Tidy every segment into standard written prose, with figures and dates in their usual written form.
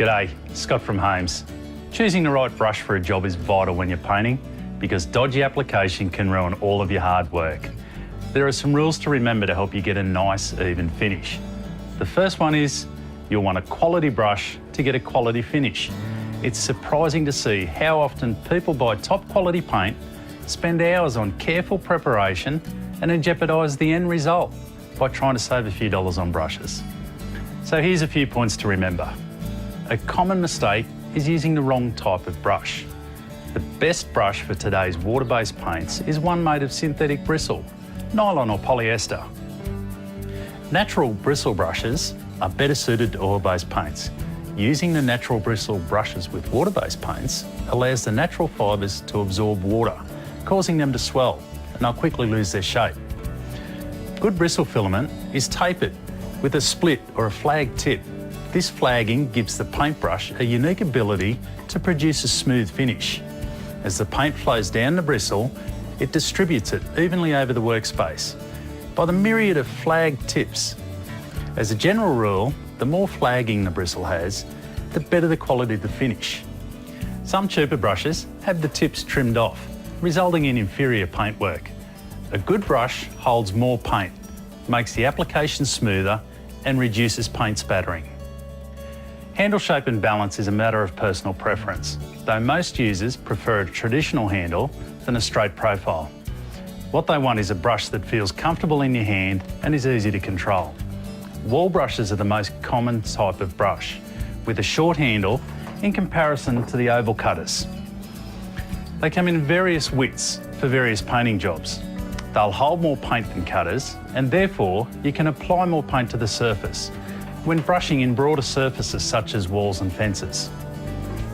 G'day, Scott from Hames. Choosing the right brush for a job is vital when you're painting because dodgy application can ruin all of your hard work. There are some rules to remember to help you get a nice, even finish. The first one is you'll want a quality brush to get a quality finish. It's surprising to see how often people buy top quality paint, spend hours on careful preparation and then jeopardise the end result by trying to save a few dollars on brushes. So here's a few points to remember. A common mistake is using the wrong type of brush. The best brush for today's water-based paints is one made of synthetic bristle, nylon or polyester. Natural bristle brushes are better suited to oil-based paints. Using the natural bristle brushes with water-based paints allows the natural fibres to absorb water, causing them to swell, and they'll quickly lose their shape. Good bristle filament is tapered with a split or a flag tip. This flagging gives the paintbrush a unique ability to produce a smooth finish. As the paint flows down the bristle, it distributes it evenly over the workspace by the myriad of flag tips. As a general rule, the more flagging the bristle has, the better the quality of the finish. Some cheaper brushes have the tips trimmed off, resulting in inferior paintwork. A good brush holds more paint, makes the application smoother and reduces paint spattering. Handle shape and balance is a matter of personal preference, though most users prefer a traditional handle than a straight profile. What they want is a brush that feels comfortable in your hand and is easy to control. Wall brushes are the most common type of brush, with a short handle in comparison to the oval cutters. They come in various widths for various painting jobs. They'll hold more paint than cutters, and therefore you can apply more paint to the surface when brushing in broader surfaces such as walls and fences.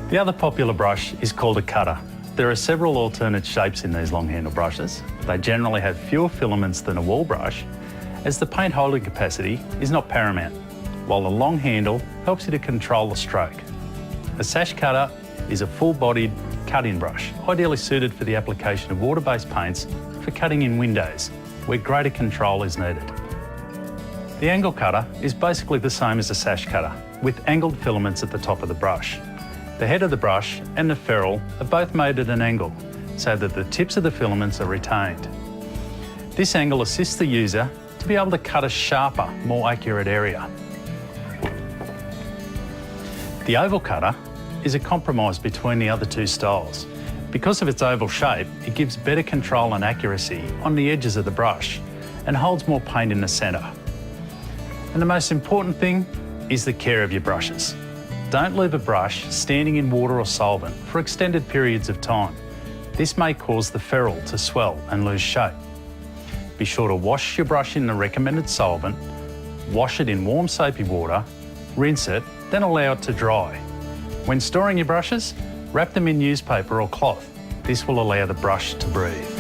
The other popular brush is called a cutter. There are several alternate shapes in these long handle brushes. They generally have fewer filaments than a wall brush, as the paint holding capacity is not paramount, while the long handle helps you to control the stroke. A sash cutter is a full-bodied cut-in brush, ideally suited for the application of water-based paints for cutting in windows, where greater control is needed. The angle cutter is basically the same as a sash cutter, with angled filaments at the top of the brush. The head of the brush and the ferrule are both made at an angle, so that the tips of the filaments are retained. This angle assists the user to be able to cut a sharper, more accurate area. The oval cutter is a compromise between the other two styles. Because of its oval shape, it gives better control and accuracy on the edges of the brush and holds more paint in the centre. And the most important thing is the care of your brushes. Don't leave a brush standing in water or solvent for extended periods of time. This may cause the ferrule to swell and lose shape. Be sure to wash your brush in the recommended solvent, wash it in warm soapy water, rinse it, then allow it to dry. When storing your brushes, wrap them in newspaper or cloth. This will allow the brush to breathe.